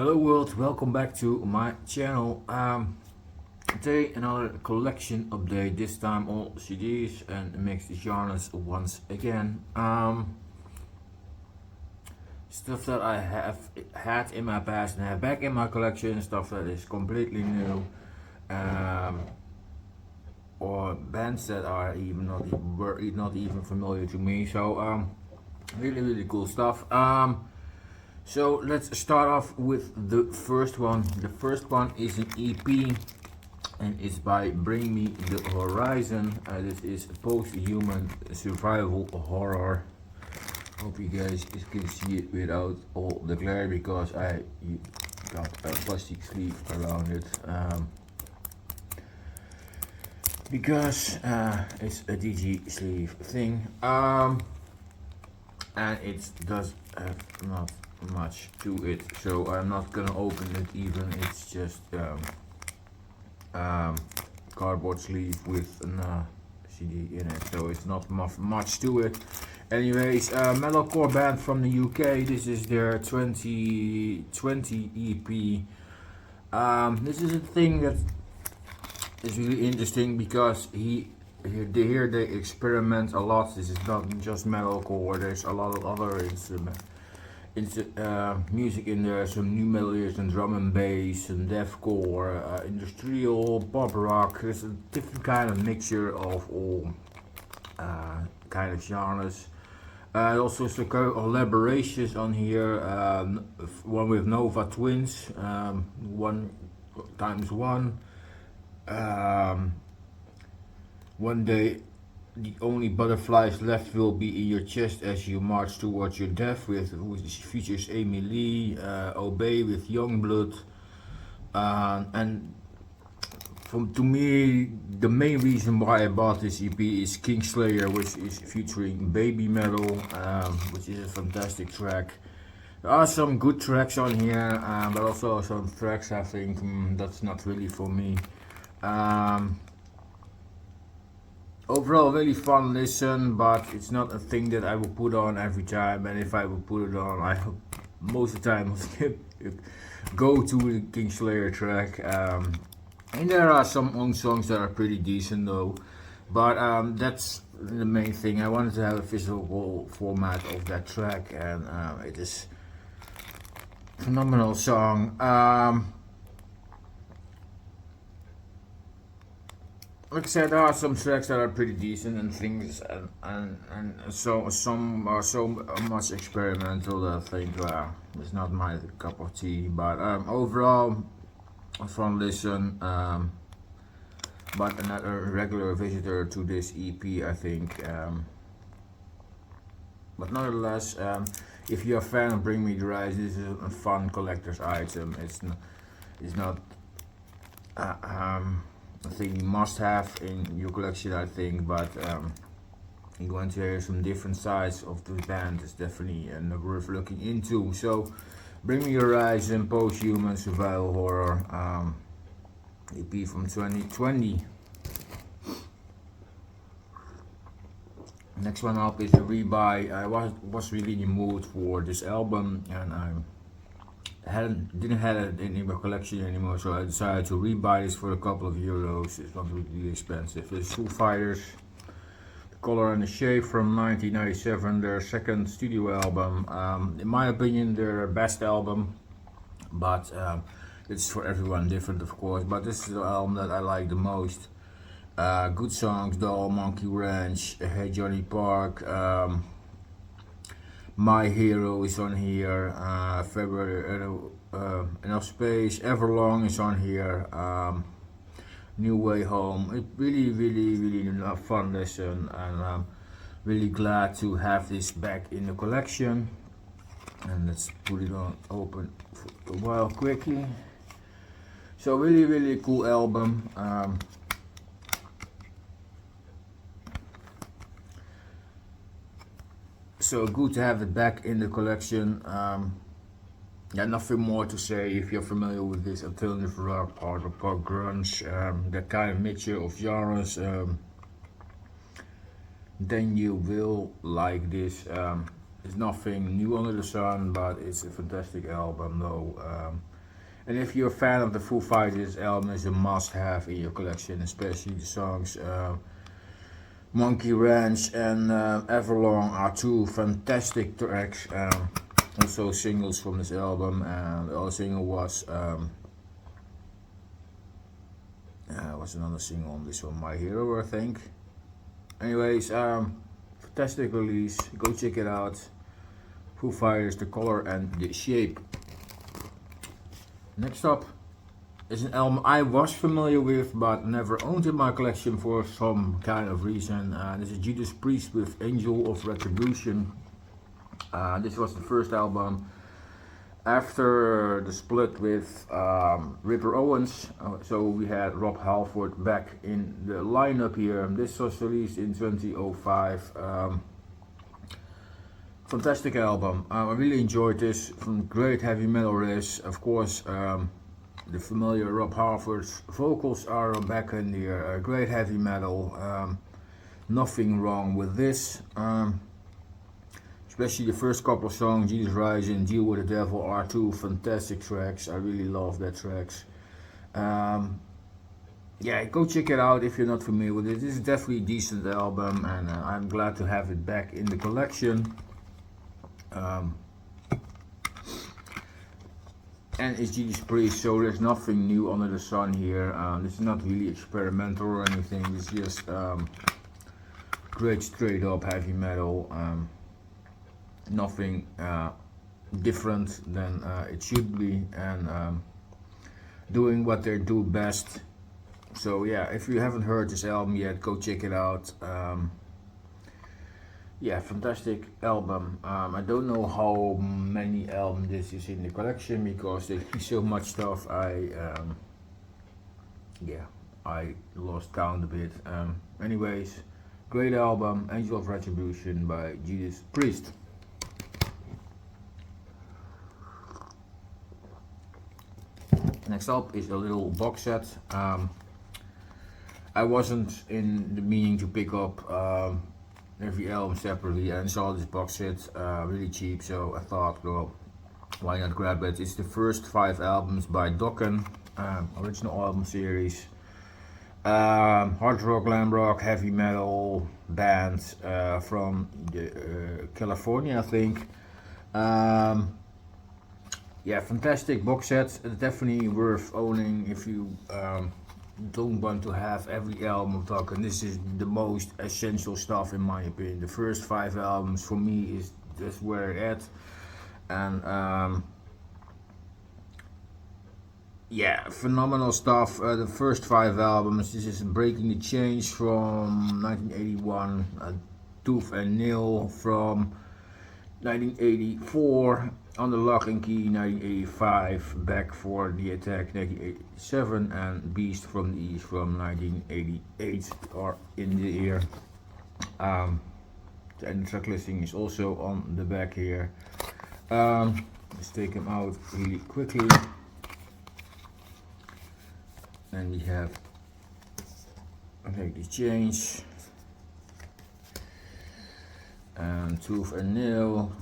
Hello world, welcome back to my channel. Today another collection update, this time all CDs and mixed genres once again. Stuff that I have had in my past and have back in my collection, stuff that is completely new, or bands that are were not even familiar to me. So really cool stuff. So let's start off with the first one. The first one is an EP and it's by Bring Me the Horizon. This is post-human survival horror. Hope you guys can see it without all the glare because I got a plastic sleeve around it. Because it's a DG sleeve thing. And it does not much to it, so I'm not gonna open it even. It's just cardboard sleeve with a CD in it, so it's not much to it. Anyways, metalcore band from the UK. This is their 2020 EP. This is a thing that is really interesting because here they experiment a lot. This is not just metalcore. There's a lot of other music in there, some new melodies and drum and bass and deathcore, industrial, pop rock. There's a different kind of mixture of all kind of genres. Also some collaborations on here, one with Nova Twins, 1x1. One day the only butterflies left will be in your chest as you march towards your death, which features Amy Lee, Obey with Youngblood, and to me the main reason why I bought this EP is Kingslayer, which is featuring Baby Metal, which is a fantastic track. There are some good tracks on here, but also some tracks I think that's not really for me. Overall, really fun listen, but it's not a thing that I will put on every time. And if I will put it on, I most of the time go to the Kingslayer track. And there are some own songs that are pretty decent though. But that's the main thing. I wanted to have a physical format of that track, and it is a phenomenal song. Like I said, there are some tracks that are pretty decent and things, and so some are so much experimental that I think it's not my cup of tea. But overall, a fun listen. But another regular visitor to this EP, I think. But nonetheless, if you're a fan of Bring Me the Horizon, this is a fun collector's item. It's not a thing you must have in your collection, I think, but you want to hear some different sides of the band, is definitely worth looking into. So, Bring Me the Horizon, post-human survival horror, EP from 2020. Next one up is a rebuy. I was really in the mood for this album, and I didn't have it in my collection anymore, so I decided to rebuy this for a couple of euros. It's not really expensive. It's Foo Fighters, The Color and the Shape from 1997, their second studio album. In my opinion, their best album, but it's for everyone different, of course. But this is the album that I like the most. Good songs: Doll, Monkey Ranch, Hey Johnny Park. My Hero is on here, February, Enough Space, Everlong is on here, New Way Home. It really a fun listen, and I'm really glad to have this back in the collection. And let's put it on open for a while quickly. So really cool album. So good to have it back in the collection. Yeah, nothing more to say. If you're familiar with this alternative rock, hard rock, pop, grunge, that kind of mixture of genres, then you will like this. It's nothing new under the sun, but it's a fantastic album though. And if you're a fan of the Foo Fighters, album is a must-have in your collection, especially the songs Monkey Ranch and Everlong are two fantastic tracks. Also singles from this album, and the other single was another single on this one, My Hero, I think. Anyways, fantastic release, go check it out. Foo Fighters, The Color and The Shape. Next up is an album I was familiar with but never owned in my collection for some kind of reason. This is Judas Priest with Angel of Retribution. This was the first album after the split with Ripper Owens. So we had Rob Halford back in the lineup here. This was released in 2005. Fantastic album. I really enjoyed this. From great heavy metal riffs. Of course, the familiar Rob Halford's vocals are back in here. Great heavy metal. Nothing wrong with this. Especially the first couple of songs, Jesus Rising, Deal with the Devil, are two fantastic tracks. I really love that tracks. Yeah, go check it out if you're not familiar with it. This is definitely a decent album, and I'm glad to have it back in the collection. And it's Judas Priest, so there's nothing new under the sun here. This is not really experimental or anything. It's just great straight up heavy metal. Nothing different than it should be, and doing what they do best. So yeah, if you haven't heard this album yet, go check it out. Yeah, fantastic album. I don't know how many albums this is in the collection because there's so much stuff. I lost count a bit. Anyways, great album, Angel of Retribution by Judas Priest. Next up is a little box set. I wasn't in the meaning to pick up every album separately, and saw this box set really cheap, so I thought, well, why not grab it? It's the first 5 albums by Dokken, original album series. Hard rock, glam rock, heavy metal band from California, I think. Yeah, fantastic box set. Definitely worth owning if you don't want to have every album of Dokken. This is the most essential stuff in my opinion. The first 5 albums for me is just where it's at, and yeah, phenomenal stuff. The first 5 albums. This is Breaking the Chains from 1981, Tooth and Nail from 1984, On the Lock and Key 1985, Back for the Attack 1987, and Beast from the East from 1988 are in the ear. And the track listing is also on the back here. Let's take them out really quickly. And we have the Change and Tooth and Nail.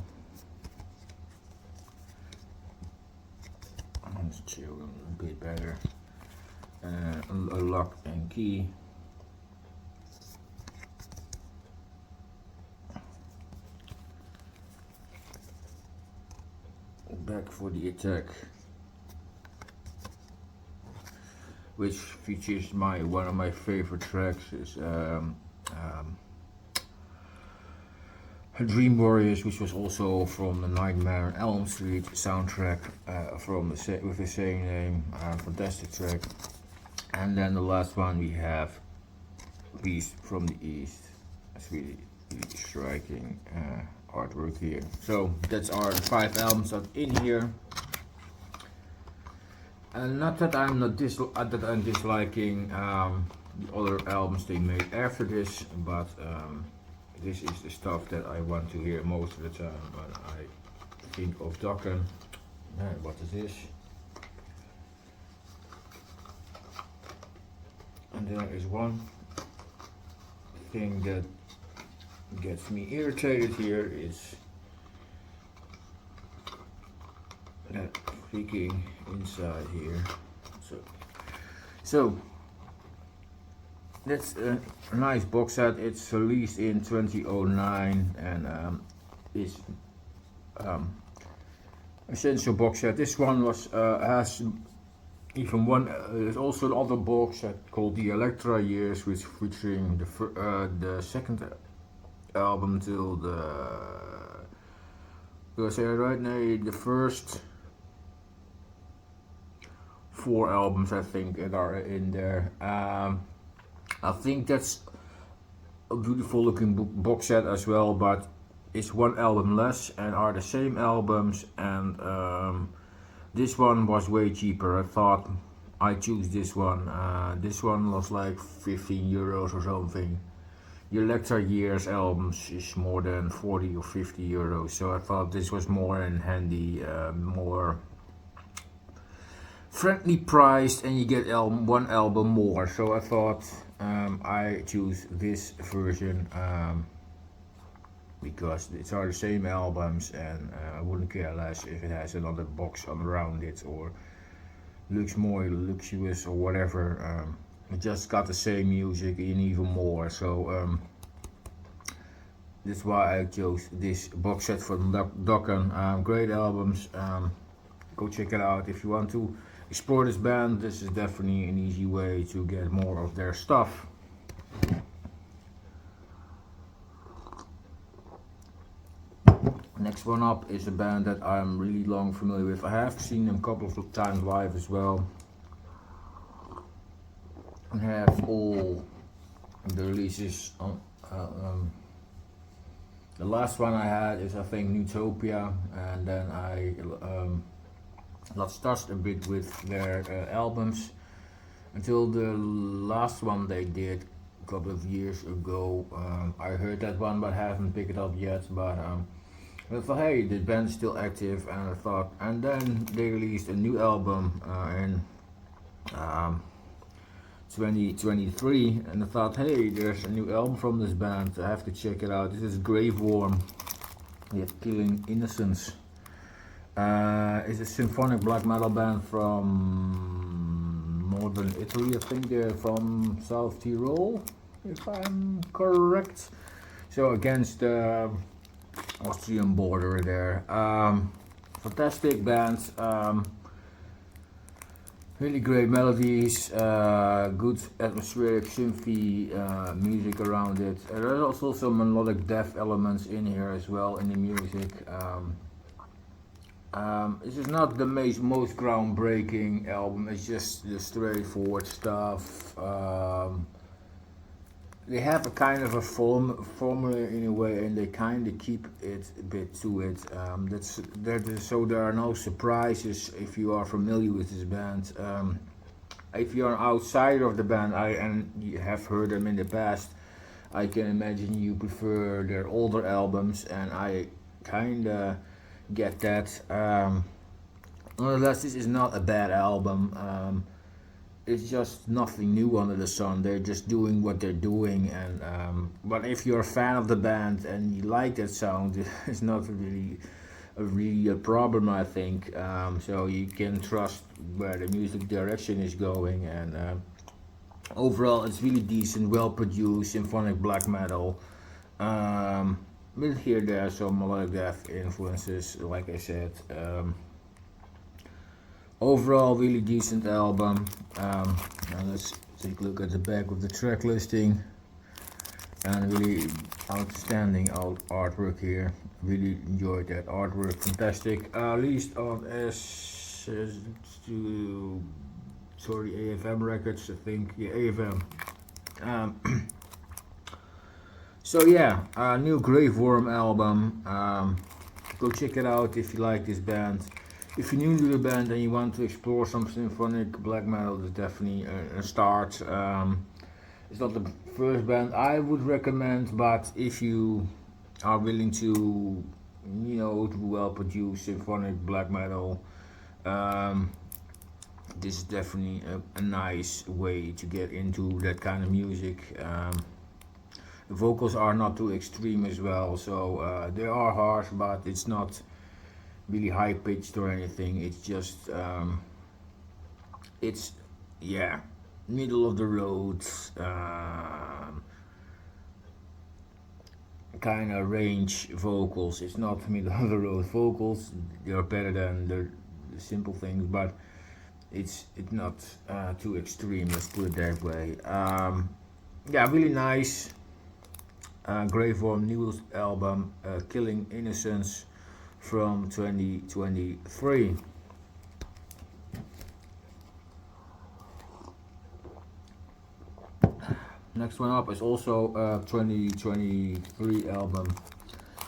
Let's chill a bit better. A Lock and Key. Back for the Attack, which features one of my favorite tracks is Dream Warriors, which was also from the Nightmare on Elm Street soundtrack with the same name. Fantastic track. And then the last one we have Beast from the East. It's really striking artwork here. So that's our 5 albums that in here. And not that I'm disliking the other albums they made after this, but this is the stuff that I want to hear most of the time. But I think of Dokken. What is this? And there is one thing that gets me irritated here is that clicking inside here. So that's a nice box set. It's released in 2009 and is essential box set. This one was has even one. There's also another box set called the Electra Years, which featuring the second album till the. Do I say it right now? The first 4 albums I think that are in there. I think that's a beautiful looking box set as well, but it's one album less and are the same albums, and this one was way cheaper. I thought I choose this one. This one was like 15 euros or something. The Electra Years albums is more than 40 or 50 euros, so I thought this was more in handy, more friendly priced, and you get one album more. So I thought I choose this version because it's are the same albums, and I wouldn't care less if it has another box around it or looks more luxurious or whatever. It just got the same music and even more, so that's why I chose this box set from Dokken. Great albums, go check it out if you want to explore this band. This is definitely an easy way to get more of their stuff. Next one up is a band that I'm really long familiar with. I have seen them a couple of times live as well. I have all the releases on. The last one I had is I think Utopia, and then I lost touch a bit with their albums until the last one they did a couple of years ago. I heard that one but haven't picked it up yet, but I thought, hey, the band is still active, and I thought, and then they released a new album in 2023, and I thought, hey, there's a new album from this band, I have to check it out. This is Graveworm. They have Killing Innocence. It's a symphonic black metal band from northern Italy. I think they're from South Tyrol, if I'm correct. So against the Austrian border there. Fantastic band. Really great melodies, good atmospheric synthy music around it. There's also some melodic death elements in here as well in the music. This is not the most groundbreaking album, it's just the straightforward stuff. They have a kind of a formula in a way, and they kind of keep it a bit to it. So there are no surprises if you are familiar with this band. If you are an outsider of the band and you have heard them in the past, I can imagine you prefer their older albums, and I kind of get that. Nonetheless, this is not a bad album. It's just nothing new under the sun. They're just doing what they're doing, and but if you're a fan of the band and you like that sound, it's not really a problem, I think. So you can trust where the music direction is going, and overall it's really decent, well produced symphonic black metal. With here there are some melodic death influences, like I said. Overall, really decent album. Now let's take a look at the back of the track listing, and really outstanding artwork here. Really enjoyed that artwork, fantastic. Released on AFM Records, I think. Yeah, AFM. So yeah, new Graveworm album. Go check it out if you like this band. If you're new to the band and you want to explore some symphonic black metal, it's definitely a start. It's not the first band I would recommend, but if you are willing to, to well produced symphonic black metal, this is definitely a nice way to get into that kind of music. The vocals are not too extreme as well, so they are harsh, but it's not really high pitched or anything. It's just it's, yeah, middle of the road, kind of range vocals. It's not middle of the road vocals. They are better than the simple things, but it's not too extreme. Let's put it that way. Yeah, really nice. Graveworm newest album, Killing Innocence, from 2023. Next one up is also a 2023 album.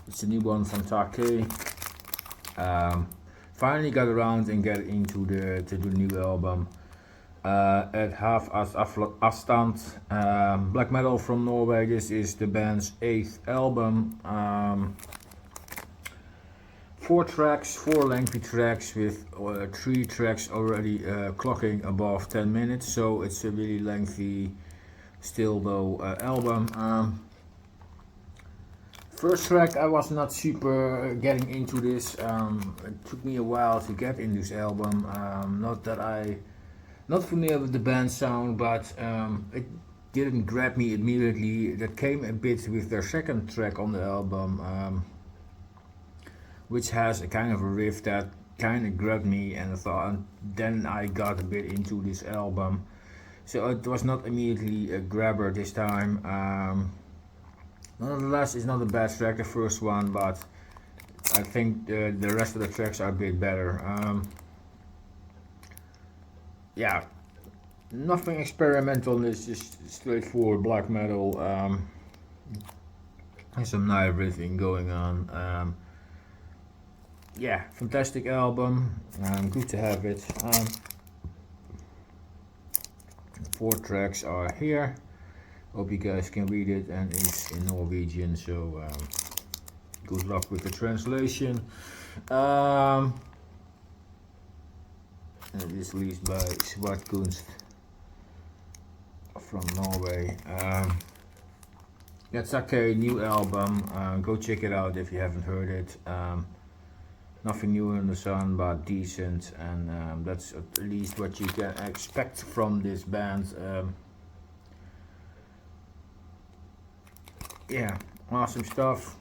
It's a new one from Taake. Finally got around and get into the new album. At Hav Av Avstand, black metal from Norway. This is the band's 8th album. 4 tracks, 4 lengthy tracks, with 3 tracks already clocking above 10 minutes. So it's a really lengthy, still though, album. First track, I was not super getting into this. It took me a while to get in this album. Not that I not familiar with the band sound, but it didn't grab me immediately. That came a bit with their second track on the album, which has a kind of a riff that kind of grabbed me, and then I got a bit into this album. So it was not immediately a grabber this time. Nonetheless, it's not a bad track, the first one, but I think the rest of the tracks are a bit better. Yeah, nothing experimental. It's just straightforward black metal. And some nice riffing going on. Yeah, fantastic album. Good to have it. 4 tracks are here. Hope you guys can read it, and it's in Norwegian, so good luck with the translation. And it is released by Svartkunst from Norway. That's Taake, new album. Go check it out if you haven't heard it. Nothing new in the sun, but decent, and that's at least what you can expect from this band. Yeah, awesome stuff.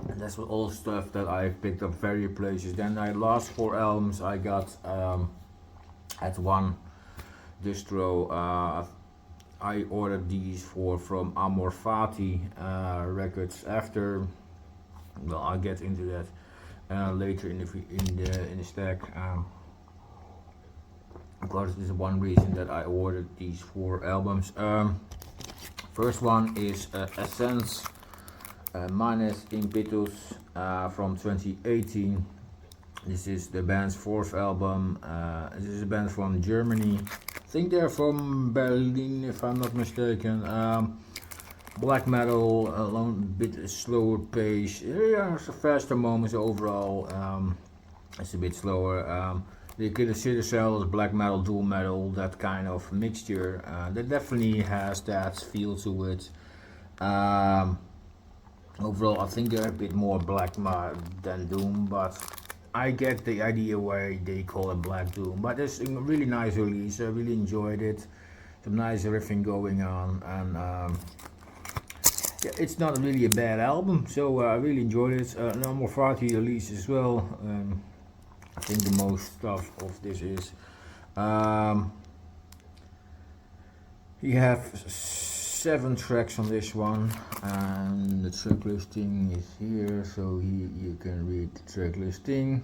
And that's all stuff that I've picked up various places. Then the last 4 albums I got at one distro. I ordered these from Amor Fati records. After, well, I'll get into that later in the stack. Of course, this is one reason that I ordered these 4 albums. First one is Essenz minus Impetus from 2018. This is the band's 4th album. This is a band from Germany. I think they're from Berlin, if I'm not mistaken. Black metal, a bit slower pace. Yeah, faster moments overall. It's a bit slower. They consider themselves black metal, doom metal, that kind of mixture. That definitely has that feel to it. Overall, I think they're a bit more black than doom, but I get the idea why they call it black doom. But it's a really nice release. I really enjoyed it. Some nice riffing going on, and yeah, it's not really a bad album. So I really enjoyed it. No more Farty release as well. I think the most stuff of this is you have 7 tracks on this one, and the track listing is here, so you can read the track listing.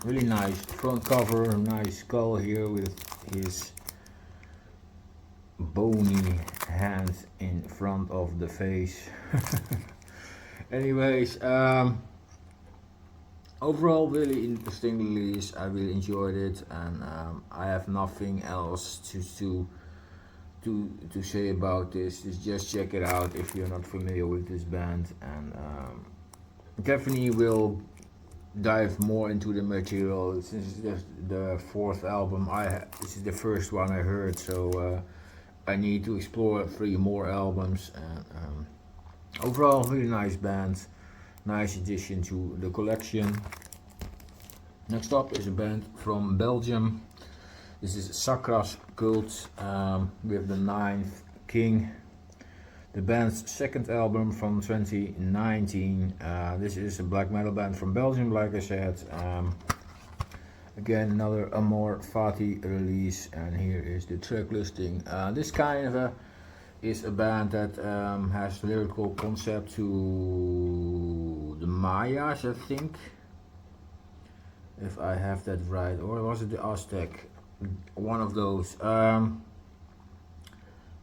Really nice front cover, nice skull here with his bony hands in front of the face. Anyways, overall really interesting release. I really enjoyed it, and I have nothing else to say about this. Just check it out if you're not familiar with this band, and definitely will dive more into the material. This is just the 4th album. This is the first one I heard, so I need to explore 3 more albums, and overall really nice band, nice addition to the collection. Next up is a band from Belgium. This is Saqra's Cult with the Ninth King, the band's 2nd album from 2019. This is a black metal band from Belgium, like I said. Again, another Amor Fati release, and here is the track listing. This kind of is a band that has lyrical concept to the Mayas, I think, if I have that right, or was it the Aztec? One of those.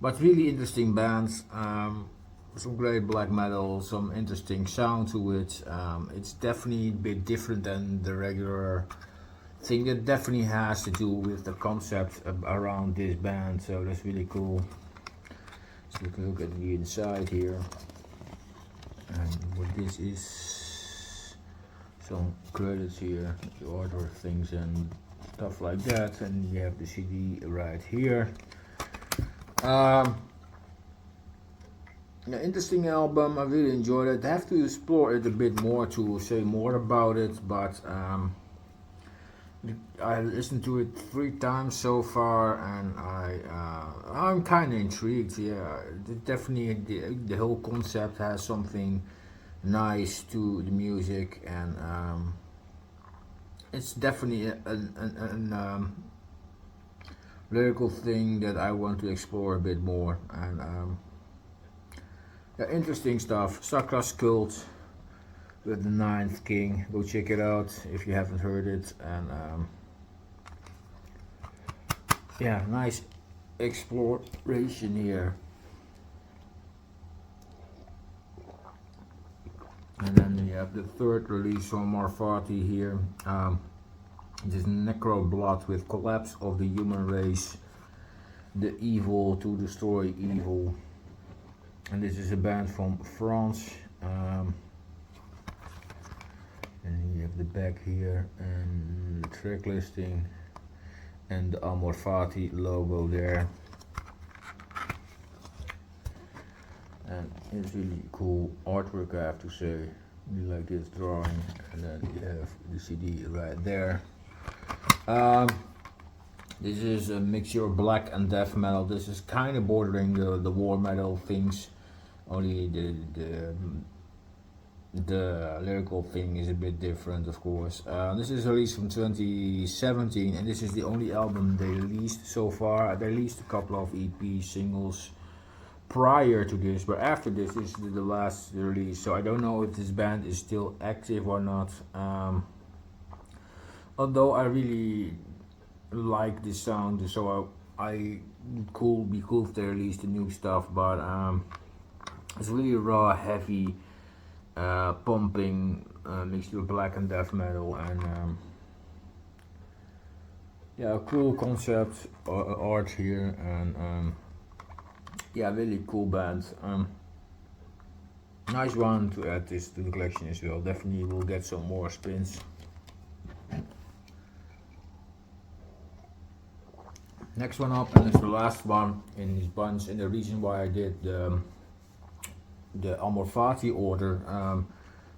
But really interesting bands. Some great black metal, some interesting sound to it. It's definitely a bit different than the regular thing. That definitely has to do with the concept around this band, so that's really cool. So we can look at the inside here, and what this is, some credits here, the order things and stuff like that, and you have the CD right here. Interesting album, I really enjoyed it. I have to explore it a bit more to say more about it, but I listened to it 3 times so far, and I'm kind of intrigued. Yeah, definitely the whole concept has something nice to the music, and it's definitely an lyrical thing that I want to explore a bit more, and yeah, interesting stuff. Saqra's Cult with the Ninth King. Go check it out if you haven't heard it, and yeah, nice exploration here. And then we have the 3rd release from Marfati here. This is Necroblood with Collapse of the Human Race, the Evil to Destroy Evil. And this is a band from France. And you have the back here and the track listing and the Amor Fati logo there. And it's really cool artwork, I have to say. You like this drawing, and then you have the CD right there. This is a mixture of black and death metal. This is kind of bordering the war metal things. Only the lyrical thing is a bit different, of course. This is released from 2017, and this is the only album they released so far. They released a couple of EP singles prior to this, but after this is the last release, so I don't know if this band is still active or not. Although I really like this sound, so I could be cool if they released the new stuff, but it's really raw, heavy, pumping mixture of black and death metal, and yeah, cool concept art here, and yeah, really cool band. Nice one to add this to the collection as well. Definitely will get some more spins. Next one up, and it's the last one in this bunch, and the reason why I did the Amor Fati order.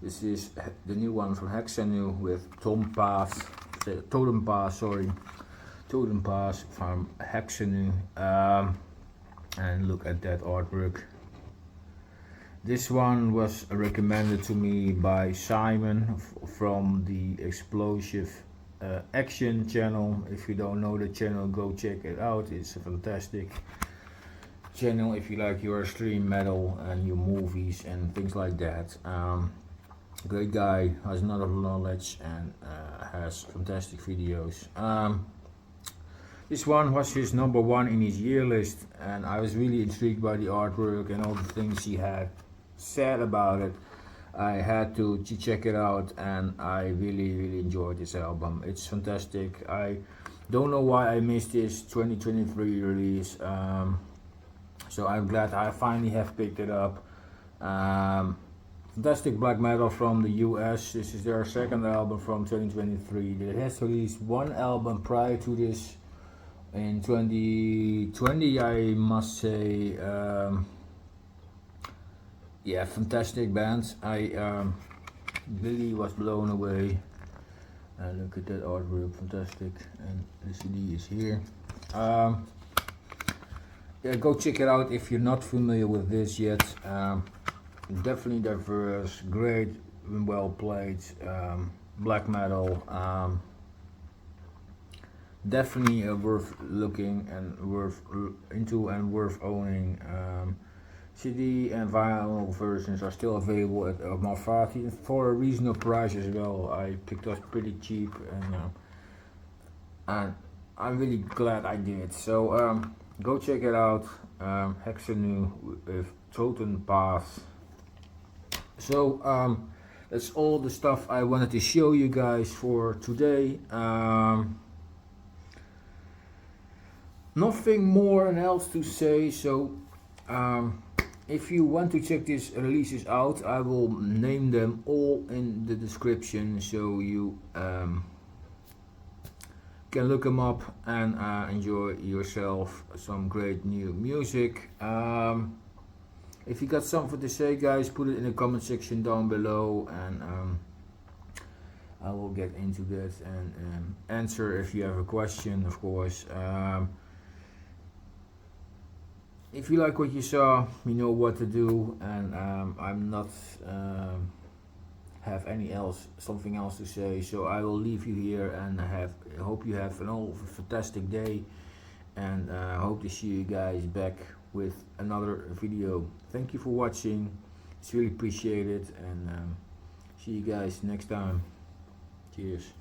This is the new one from Häxanu with Totenpass, Totenpass from Häxanu. And look at that artwork. This one was recommended to me by Simon from the Explosive Action channel. If you don't know the channel, go check it out. It's a fantastic channel if you like your extreme metal and your movies and things like that. Great guy, has a lot of knowledge, and has fantastic videos. This one was his #1 in his year list, and I was really intrigued by the artwork and all the things he had said about it. I had to check it out, and I really enjoyed this album. It's fantastic. I don't know why I missed this 2023 release, so I'm glad I finally have picked it up. Fantastic black metal from the US. This is their 2nd album from 2023. They has released 1 album prior to this in 2020, I must say, yeah, fantastic band. I really was blown away. Look at that artwork, fantastic, and the CD is here. Yeah, go check it out if you're not familiar with this yet. Definitely diverse, great, well played, black metal. Definitely worth looking and worth into and worth owning. CD and vinyl versions are still available at Malfatti for a reasonable price as well. I picked up pretty cheap, and I'm really glad I did. So go check it out. Häxanu with Totenpass. So that's all the stuff I wanted to show you guys for today. Nothing more else to say. So if you want to check these releases out, I will name them all in the description, so you can look them up and enjoy yourself some great new music. If you got something to say, guys, put it in the comment section down below, and I will get into that and answer if you have a question, of course. If you like what you saw, you know what to do, and I'm not have something else to say, so I will leave you here, and hope you have an all fantastic day, and hope to see you guys back with another video. Thank you for watching, it's really appreciated, and see you guys next time. Cheers.